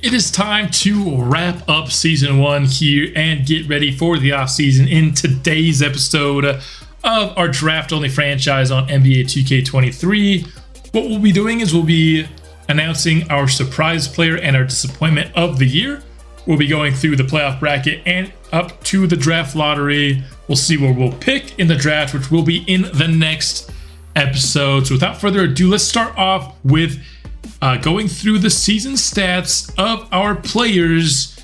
It is time to wrap up season 1 here and get ready for the offseason. In today's episode of our draft only franchise on NBA 2K23, what we'll be doing is we'll be announcing our surprise player and our disappointment of the year. We'll be going through the playoff bracket and up to the draft lottery. We'll see where we'll pick in the draft, which will be in the next episode. So without further ado, let's start off with going through the season stats of our players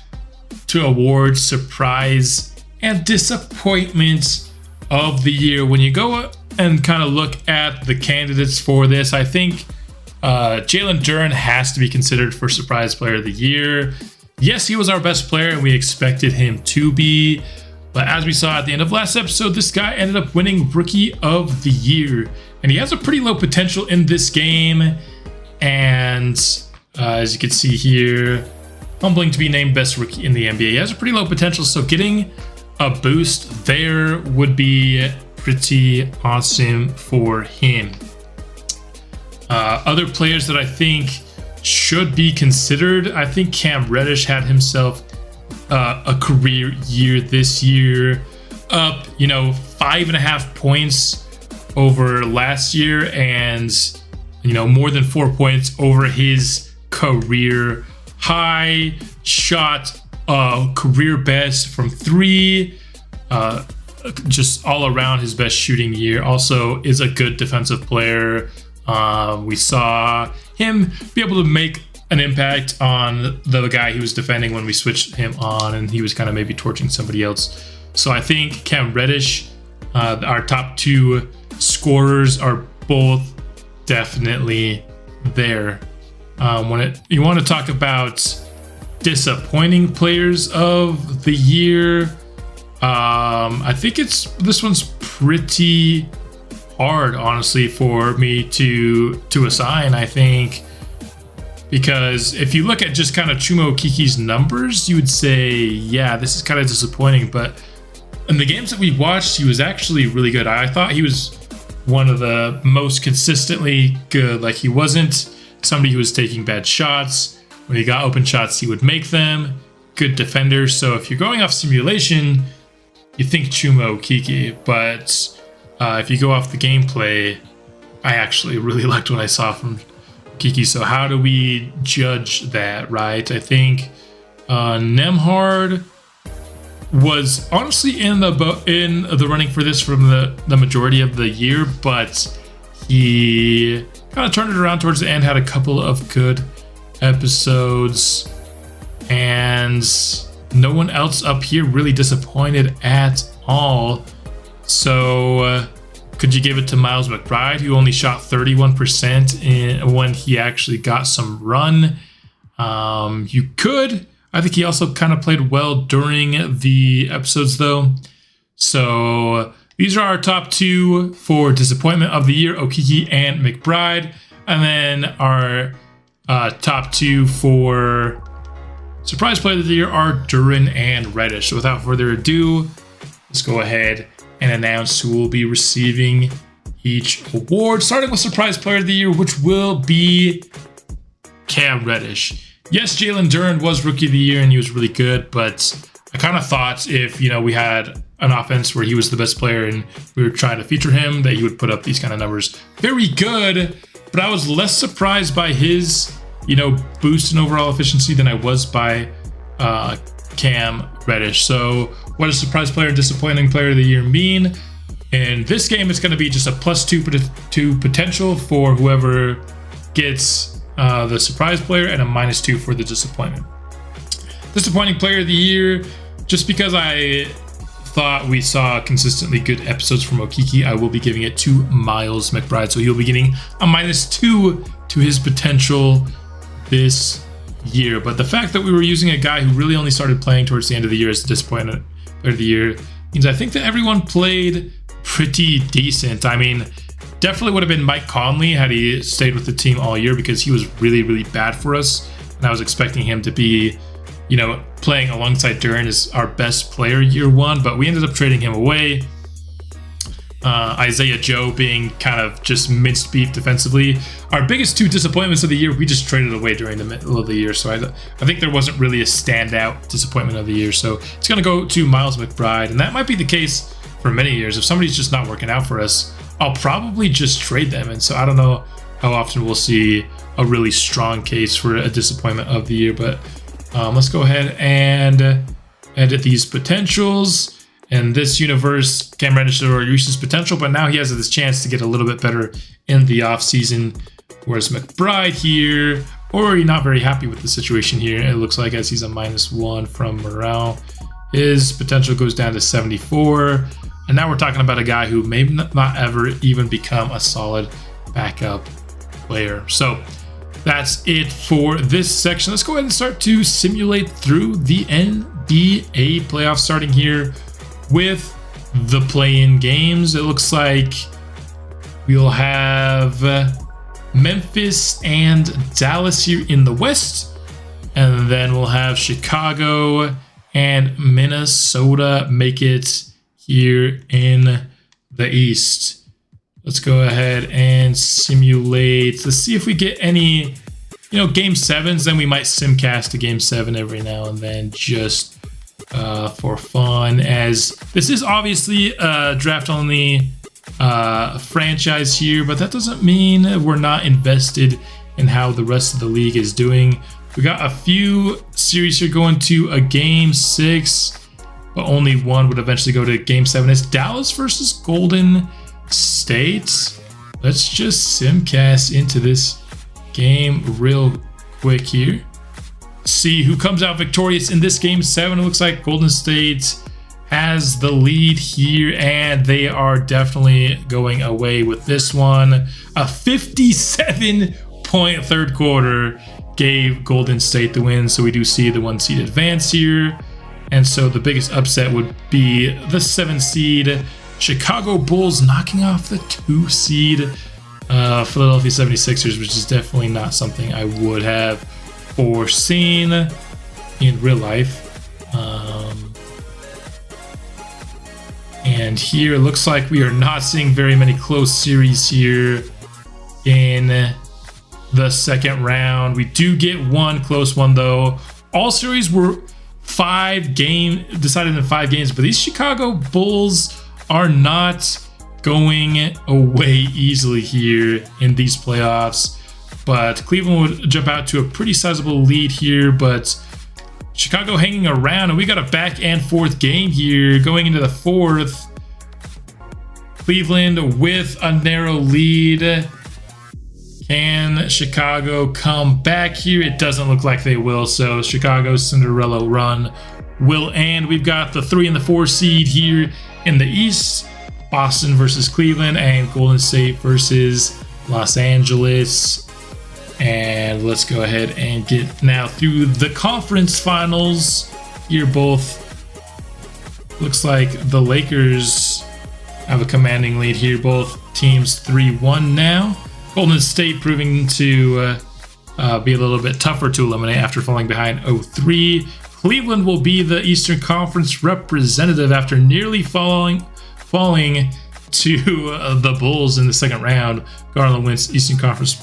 to award surprise and disappointment of the year. When you go and kind of look at the candidates for this, I think Jalen Duren has to be considered for surprise player of the year. Yes, he was our best player and we expected him to be, but as we saw at the end of last episode, this guy ended up winning rookie of the year, and he has a pretty low potential in this game. And as you can see here, humbling to be named best rookie in the NBA. He has a pretty low potential, so getting a boost there would be pretty awesome for him. Other players that I think should be considered, I think Cam Reddish had himself a career year this year, up 5.5 points over last year, and more than 4 points over his career high. Shot career best from 3, just all around his best shooting year. Also is a good defensive player. We saw him be able to make an impact on the guy he was defending when we switched him on, and he was kind of maybe torching somebody else. So I think Cam Reddish, our top 2 scorers, are both definitely there. You want to talk about disappointing players of the year, I think this one's pretty hard, honestly, for me to assign. I think because if you look at just kind of Chuma Okeke's numbers, you would say, yeah, this is kind of disappointing. But in the games that we watched, he was actually really good. I thought he was one of the most consistently good. Like, he wasn't somebody who was taking bad shots. When he got open shots, he would make them. Good defender. So if you're going off simulation, you think Chuma Okeke. But if you go off the gameplay, I actually really liked what I saw from Okeke. So how do we judge that, right? I think Nembhard was honestly in the running for this from the majority of the year, but he kind of turned it around towards the end, had a couple of good episodes, and no one else up here really disappointed at all. So could you give it to Miles McBride, who only shot 31% when he actually got some run? You could. I think he also kind of played well during the episodes, though. So these are our top 2 for disappointment of the year, Okeke and McBride. And then our top 2 for surprise player of the year are Duren and Reddish. So without further ado, let's go ahead and announce who will be receiving each award, starting with surprise player of the year, which will be Cam Reddish. Yes, Jalen Duren was rookie of the year and he was really good, but I kind of thought if, we had an offense where he was the best player and we were trying to feature him, that he would put up these kind of numbers. Very good, but I was less surprised by his, boost in overall efficiency than I was by Cam Reddish. So what does surprise player and disappointing player of the year mean? In this game, it's going to be just a +2 potential for whoever gets the surprise player, and a -2 for the disappointment. Disappointing player of the year, just because I thought we saw consistently good episodes from Okeke, I will be giving it to Miles McBride. So he'll be getting a -2 to his potential this year. But the fact that we were using a guy who really only started playing towards the end of the year as the disappointed player of the year means I think that everyone played pretty decent. I mean, definitely would have been Mike Conley had he stayed with the team all year, because he was really, really bad for us. And I was expecting him to be, playing alongside Duren as our best player year 1, but we ended up trading him away. Isaiah Joe being kind of just minced beef defensively. Our biggest two disappointments of the year, we just traded away during the middle of the year. So I think there wasn't really a standout disappointment of the year. So it's going to go to Miles McBride. And that might be the case for many years. If somebody's just not working out for us, I'll probably just trade them. And so I don't know how often we'll see a really strong case for a disappointment of the year. But let's go ahead and edit these potentials. In this universe, Cam Reddish already reached his potential, but now he has this chance to get a little bit better in the offseason. Whereas McBride here, already not very happy with the situation here. It looks like as he's a -1 from morale, his potential goes down to 74. And now we're talking about a guy who may not ever even become a solid backup player. So that's it for this section. Let's go ahead and start to simulate through the NBA playoffs, starting here with the play-in games. It looks like we'll have Memphis and Dallas here in the West, and then we'll have Chicago and Minnesota make it here in the East. Let's go ahead and simulate. Let's see if we get any, game sevens. Then we might simcast a game 7 every now and then, just for fun, as this is obviously a draft only franchise here, but that doesn't mean we're not invested in how the rest of the league is doing. We got a few series here going to a game 6, but only one would eventually go to game 7. It's Dallas versus Golden State. Let's just simcast into this game real quick here. See who comes out victorious in this game 7. It looks like Golden State has the lead here, and they are definitely going away with this one. A 57-point third quarter gave Golden State the win, so we do see the 1 seed advance here. And so the biggest upset would be the 7 seed Chicago Bulls knocking off the 2 seed Philadelphia 76ers, which is definitely not something I would have foreseen in real life. And here it looks like we are not seeing very many close series here in the second round. We do get one close one though. All series were decided in 5 games, but these Chicago Bulls are not going away easily here in these playoffs. But Cleveland would jump out to a pretty sizable lead here, but Chicago hanging around, and we got a back and forth game here going into the 4th. Cleveland with a narrow lead. Can Chicago come back here? It doesn't look like they will, so Chicago's Cinderella run will end. We've got the 3 and the 4 seed here in the East. Boston versus Cleveland, and Golden State versus Los Angeles. And let's go ahead and get now through the conference finals here. Both looks like the Lakers have a commanding lead here. Both teams 3-1 now. Golden State proving to be a little bit tougher to eliminate after falling behind 0-3. Cleveland will be the Eastern Conference representative after nearly falling to the Bulls in the second round. Garland wins Eastern Conference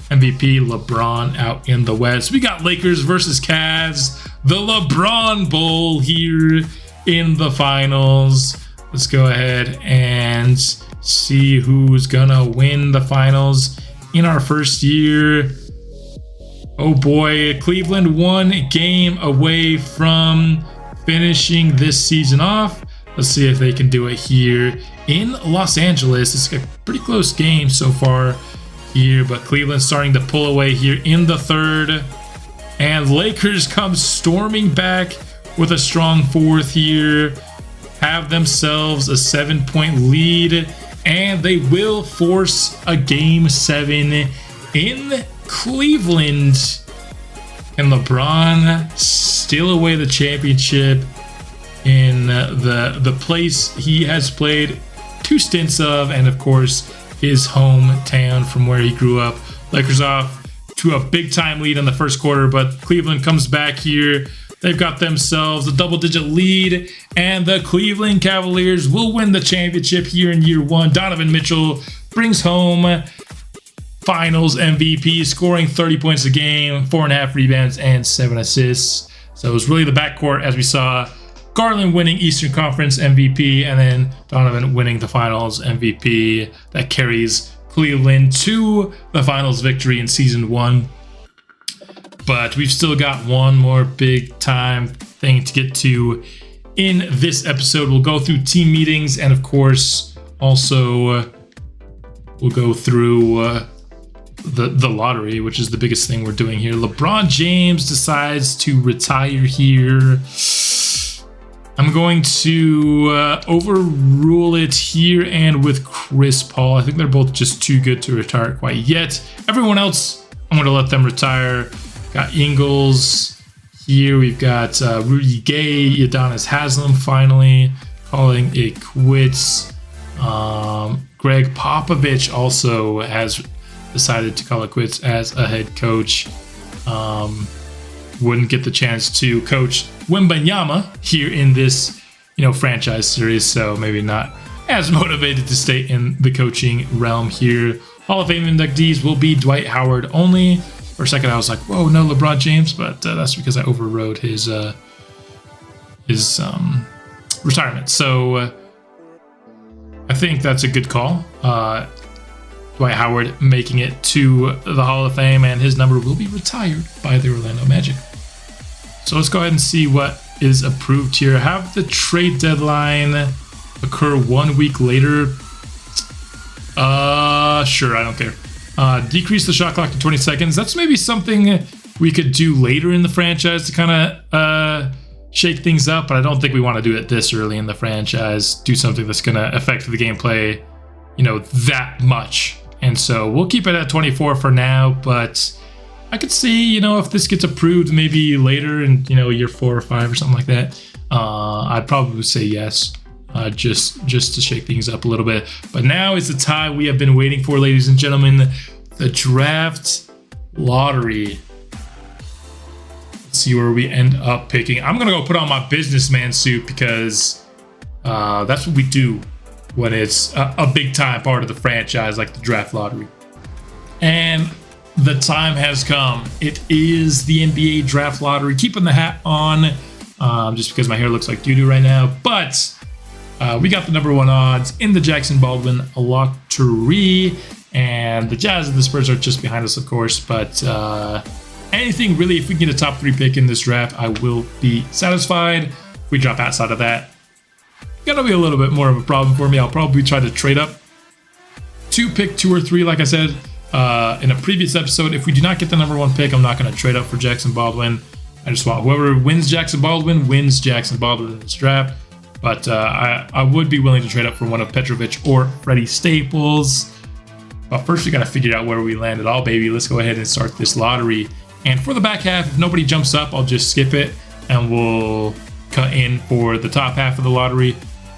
MVP. LeBron out in the West. We got Lakers versus Cavs. The LeBron Bowl here in the finals. Let's go ahead and see who's gonna win the finals in our first year. Oh boy, Cleveland 1 game away from finishing this season off. Let's see if they can do it here in Los Angeles. It's a pretty close game so far here, but Cleveland starting to pull away here in the 3rd. And Lakers come storming back with a strong 4th here. Have themselves a 7-point lead, and they will force a game 7 in Cleveland. Can LeBron steal away the championship in the place he has played 2 stints of, and of course his hometown from where he grew up? Lakers off to a big time lead in the first quarter, but Cleveland comes back here. they've got themselves a double-digit lead, and the Cleveland Cavaliers will win the championship here in year one. Donovan Mitchell brings home Finals MVP, scoring 30 points a game, 4.5 rebounds, and 7 assists. So it was really the backcourt, as we saw. Garland winning Eastern Conference MVP, and then Donovan winning the Finals MVP. That carries Cleveland to the Finals victory in Season 1. But we've still got one more big-time thing to get to in this episode. We'll go through team meetings, and of course, also we'll go through the lottery, which is the biggest thing we're doing here. LeBron James decides to retire here. I'm going to overrule it here and with Chris Paul. I think they're both just too good to retire quite yet. Everyone else, I'm going to let them retire. Got Ingles here. We've got Rudy Gay, Udonis Haslem finally calling it quits. Greg Popovich also has decided to call it quits as a head coach. Wouldn't get the chance to coach Wembanyama here in this, franchise series, so maybe not as motivated to stay in the coaching realm here. Hall of Fame inductees will be Dwight Howard only. For a second, I was like, "Whoa, no LeBron James," but that's because I overrode his retirement. So I think that's a good call. Dwight Howard making it to the Hall of Fame, and his number will be retired by the Orlando Magic. So let's go ahead and see what is approved here. Have the trade deadline occur 1 week later. Sure, I don't care. Decrease the shot clock to 20 seconds. That's maybe something we could do later in the franchise to kind of shake things up, but I don't think we want to do it this early in the franchise. Do something that's going to affect the gameplay, that much. And so we'll keep it at 24 for now, but I could see, if this gets approved maybe later in, year 4 or 5 or something like that, I'd probably say yes, just to shake things up a little bit. But now is the time we have been waiting for, ladies and gentlemen, the draft lottery. Let's see where we end up picking. I'm going to go put on my businessman suit because that's what we do when it's a big time part of the franchise like the draft lottery. And the time has come. It is the NBA draft lottery. Keeping the hat on just because my hair looks like doo-doo right now. But we got the number 1 odds in the Jackson Baldwin lottery. And the Jazz and the Spurs are just behind us, of course. But anything really, if we get a top 3 pick in this draft, I will be satisfied. If we drop outside of that, gonna be a little bit more of a problem for me. I'll probably try to trade up to pick 2 or 3, like I said in a previous episode. If we do not get the number 1 pick, I'm not going to trade up for Jackson Baldwin. I just want whoever wins Jackson Baldwin wins Jackson Baldwin in this draft. But I would be willing to trade up for one of Petrovic or Freddie Staples. But first, we got to figure out where we land it all, baby. Let's go ahead and start this lottery. And for the back half, if nobody jumps up, I'll just skip it and we'll cut in for the top half of the lottery.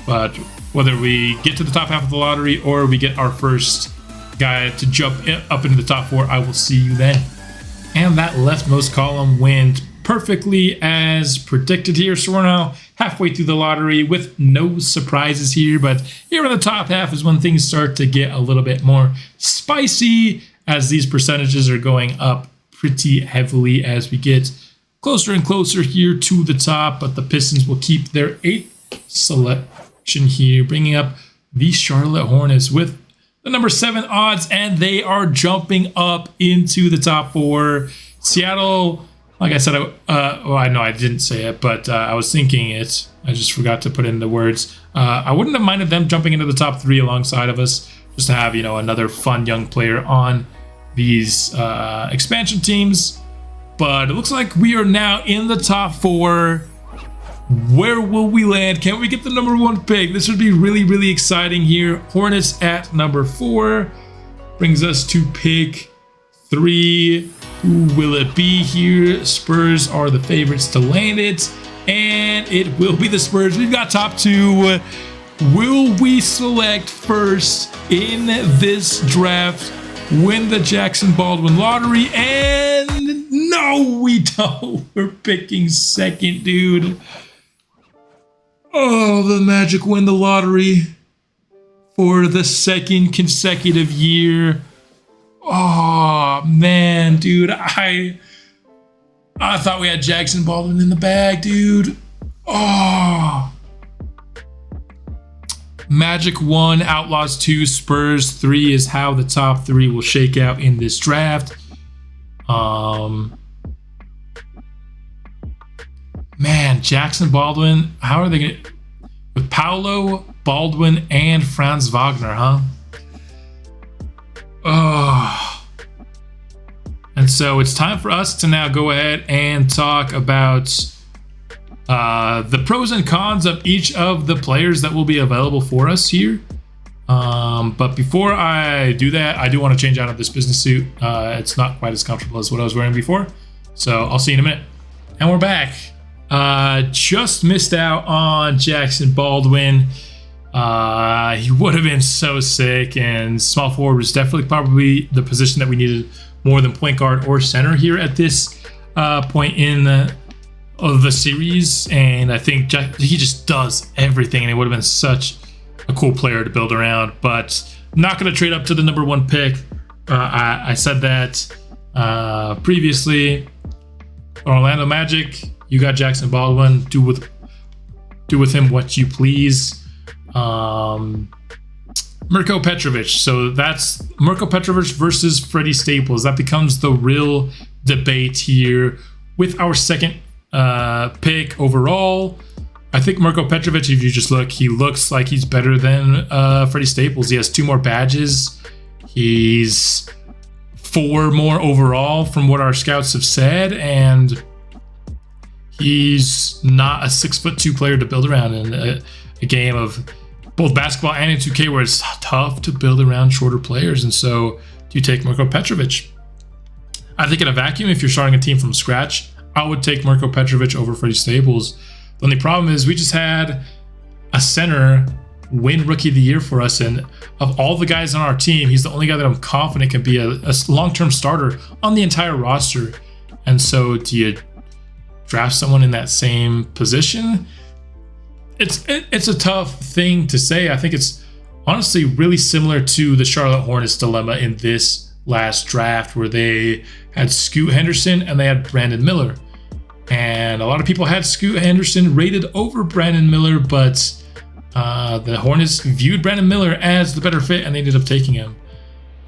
But whether we get to the top half of the lottery or we get our first guy to jump up into the top 4, I will see you then. And that leftmost column went perfectly as predicted here. So we're now halfway through the lottery with no surprises here. But here in the top half is when things start to get a little bit more spicy, as these percentages are going up pretty heavily as we get closer and closer here to the top. But the Pistons will keep their 8th selection here, bringing up the Charlotte Hornets with the number 7 odds, and they are jumping up into the top 4. Seattle, like I said, I know I didn't say it, but I was thinking it. I just forgot to put in the words. I wouldn't have minded them jumping into the top 3 alongside of us, just to have, another fun young player on these expansion teams. But it looks like we are now in the top 4. Where will we land? Can we get the number 1 pick? This would be really, really exciting here. Hornets at number 4 brings us to pick 3. Who will it be here? Spurs are the favorites to land it, and it will be the Spurs. We've got top 2. Will we select first in this draft? win the Jackson Baldwin lottery, and no, we don't. We're picking second, dude. Oh, the Magic win the lottery for the second consecutive year. Oh, man, dude. I thought we had Jackson Baldwin in the bag, dude. Oh. Magic 1, Outlaws 2, Spurs 3 is how the top 3 will shake out in this draft. Man, Jackson Baldwin, how are they going to... With Paolo, Baldwin, and Franz Wagner, huh? Oh. And so it's time for us to now go ahead and talk about the pros and cons of each of the players that will be available for us here. But before I do that, I do want to change out of this business suit. It's not quite as comfortable as what I was wearing before. So I'll see you in a minute. And we're back. Just missed out on Jackson Baldwin. He would have been so sick, and small forward was definitely probably the position that we needed more than point guard or center here at this point in the series. And I think he just does everything, and it would have been such a cool player to build around. But I'm not going to trade up to the number 1 pick. I said that previously. Orlando Magic, you got Jackson Baldwin. Do with him what you please. Mirko Petrovic. So that's Mirko Petrovic versus Freddie Staples. That becomes the real debate here with our second pick overall. I think Mirko Petrovic, if you just look, he looks like he's better than Freddie Staples. He has 2 more badges. He's 4 more overall from what our scouts have said, and he's not a 6'2" player to build around in a game of both basketball and in 2K where it's tough to build around shorter players. And so do you take Mirko Petrovic? I think in a vacuum, if you're starting a team from scratch, I would take Mirko Petrovic over Freddie Staples. The only problem is we just had a center win Rookie of the Year for us, and of all the guys on our team, he's the only guy that I'm confident can be a long-term starter on the entire roster. And so do you draft someone in that same position? It's a tough thing to say. I think it's honestly really similar to the Charlotte Hornets dilemma in this last draft, where they had Scoot Henderson and they had Brandon Miller. And a lot of people had Scoot Henderson rated over Brandon Miller, but the Hornets viewed Brandon Miller as the better fit, and they ended up taking him.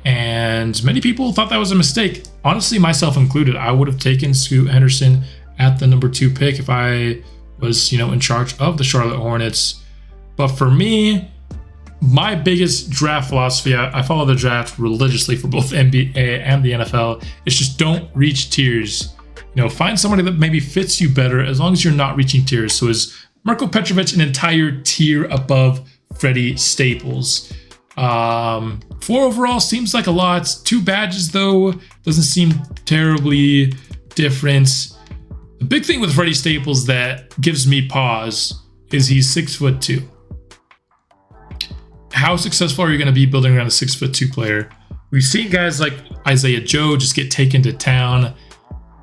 And many people thought that was a mistake. Honestly, myself included, I would have taken Scoot Henderson at the number 2 pick if I was, in charge of the Charlotte Hornets. But for me, my biggest draft philosophy, I follow the draft religiously for both NBA and the NFL, is just don't reach tiers. Find somebody that maybe fits you better as long as you're not reaching tiers. So is Mirko Petrovic an entire tier above Freddie Staples? 4 overall seems like a lot. 2 badges, though, doesn't seem terribly different. The big thing with Freddie Staples that gives me pause is he's 6'2". How successful are you going to be building around a 6'2" player? We've seen guys like Isaiah Joe just get taken to town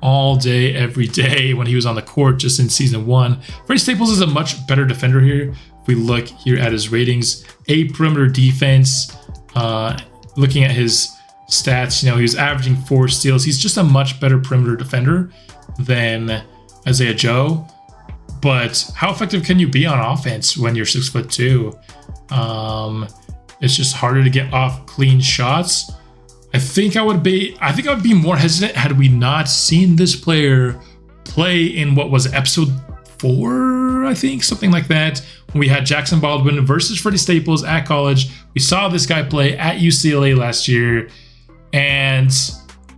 all day, every day when he was on the court just in season 1. Freddie Staples is a much better defender here. If we look here at his ratings, a perimeter defense, looking at his stats, he was averaging 4 steals. He's just a much better perimeter defender than Isaiah Joe. But how effective can you be on offense when you're 6'2"? It's just harder to get off clean shots. I think I would be more hesitant had we not seen this player play in what was episode 4, I think, something like that, when we had Jackson Baldwin versus Freddie Staples at college. We saw this guy play at UCLA last year, and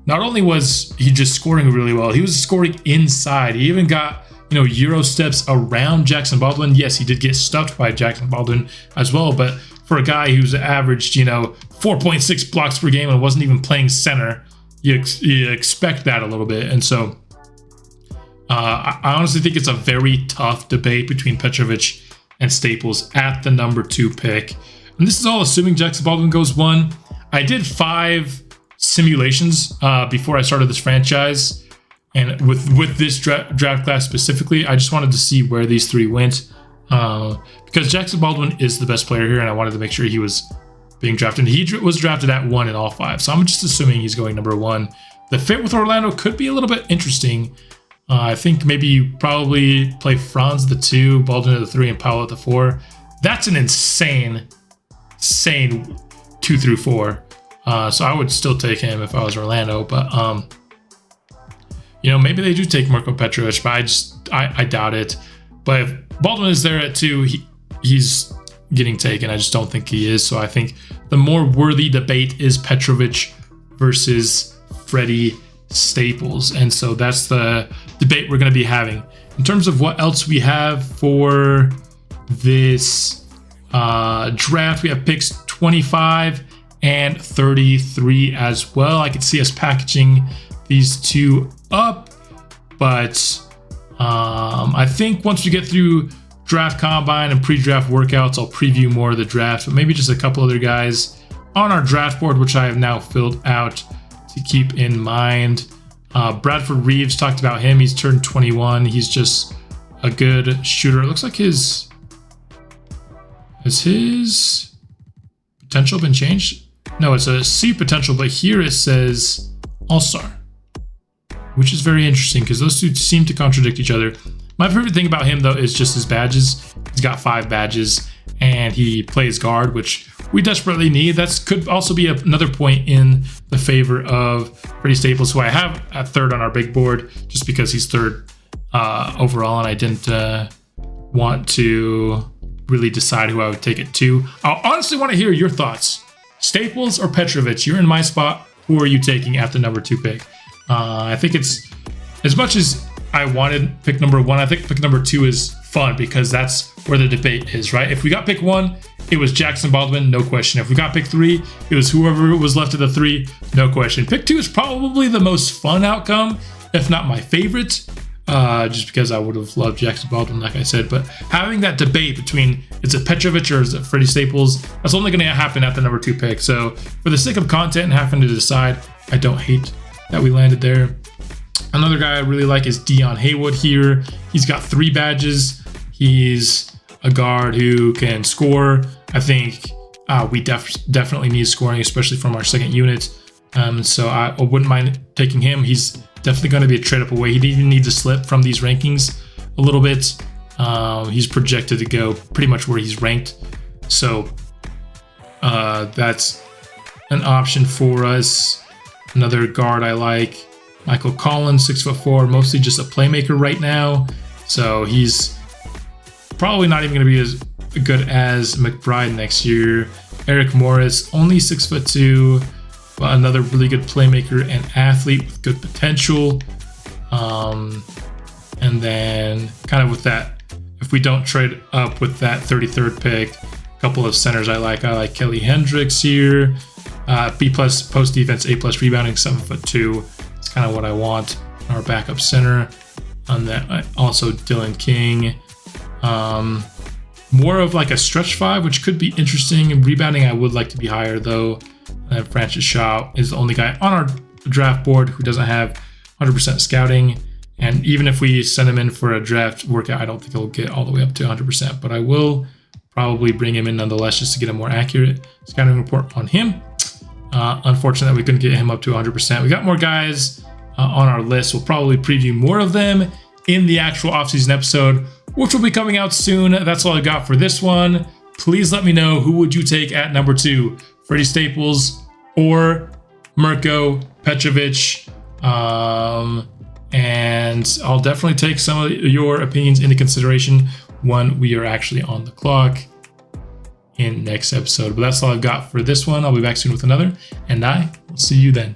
not only was he just scoring really well, he was scoring inside. He even got, Euro steps around Jackson Baldwin. Yes, he did get stuffed by Jackson Baldwin as well, but for a guy who's averaged, 4.6 blocks per game and wasn't even playing center, you expect that a little bit. And so I honestly think it's a very tough debate between Petrovic and Staples at the number 2 pick. And this is all assuming Jackson Baldwin goes 1. I did 5 simulations before I started this franchise, and with this draft class specifically, I just wanted to see where these three went, because Jackson Baldwin is the best player here, and I wanted to make sure he was being drafted. He was drafted at 1 in all 5, so I'm just assuming he's going number 1. The fit with Orlando could be a little bit interesting. I think maybe you probably play Franz at the 2, Baldwin at the 3, and Powell at the 4. That's an insane 2 through 4. So I would still take him if I was Orlando, but maybe they do take Marko Petrovic, but I doubt it. But if Baldwin is there at 2, he's getting taken. I just don't think he is. So I think the more worthy debate is Petrovic versus Freddie Staples, and so that's the debate we're going to be having. In terms of what else we have for this draft, we have picks 25 and 33 as well. I could see us packaging these two up, but I think once we get through draft combine and pre-draft workouts, I'll preview more of the draft, but maybe just a couple other guys on our draft board, which I have now filled out to keep in mind. Bradford Reeves, talked about him. He's turned 21. He's just a good shooter. It looks like has his potential been changed? No, it's a C potential, but here it says All-Star, which is very interesting because those two seem to contradict each other. My favorite thing about him, though, is just his badges. He's got 5 badges, and he plays guard, which we desperately need. That could also be another point in the favor of Freddie Staples, who I have at 3rd on our big board, just because he's 3rd overall, and I didn't want to really decide who I would take it to. I honestly want to hear your thoughts. Staples or Petrovic? You're in my spot. Who are you taking at the number 2 pick? I think it's, as much as I wanted pick number 1, I think pick number 2 is fun because that's where the debate is, right? If we got pick 1, it was Jackson Baldwin, no question. If we got pick 3, it was whoever was left at the 3, no question. Pick 2 is probably the most fun outcome, if not my favorite, just because I would have loved Jackson Baldwin, like I said. But having that debate between is it Petrovic or is it Freddie Staples, that's only going to happen at the number 2 pick. So for the sake of content and having to decide, I don't hate that we landed there. Another guy I really like is Dion Haywood here. He's got 3 badges. He's a guard who can score. I think we definitely need scoring, especially from our second unit. So I wouldn't mind taking him. He's definitely going to be a trade up away. He didn't even need to slip from these rankings a little bit. He's projected to go pretty much where he's ranked. So that's an option for us. Another guard I like, Michael Collins, 6'4", mostly just a playmaker right now. So he's probably not even going to be as good as McBride next year. Eric Morris, only 6'2", but another really good playmaker and athlete with good potential. And then kind of with that, if we don't trade up with that 33rd pick, a couple of centers I like Kelly Hendricks here. B+ post defense, A+ rebounding, 7'2". It's kind of what I want. Our backup center. On that, also Dylan King. More of like a stretch 5, which could be interesting. Rebounding, I would like to be higher though. And Francis Shaw is the only guy on our draft board who doesn't have 100% scouting. And even if we send him in for a draft workout, I don't think he'll get all the way up to 100%. But I will probably bring him in nonetheless just to get a more accurate scouting report on him. Unfortunately, we couldn't get him up to 100%. We got more guys on our list. We'll probably preview more of them in the actual offseason episode, which will be coming out soon. That's all I got for this one. Please let me know, who would you take at number 2? Freddie Staples or Marko Petrovic? And I'll definitely take some of your opinions into consideration when we are actually on the clock in next episode. But that's all I've got for this one. I'll be back soon with another, and I will see you then.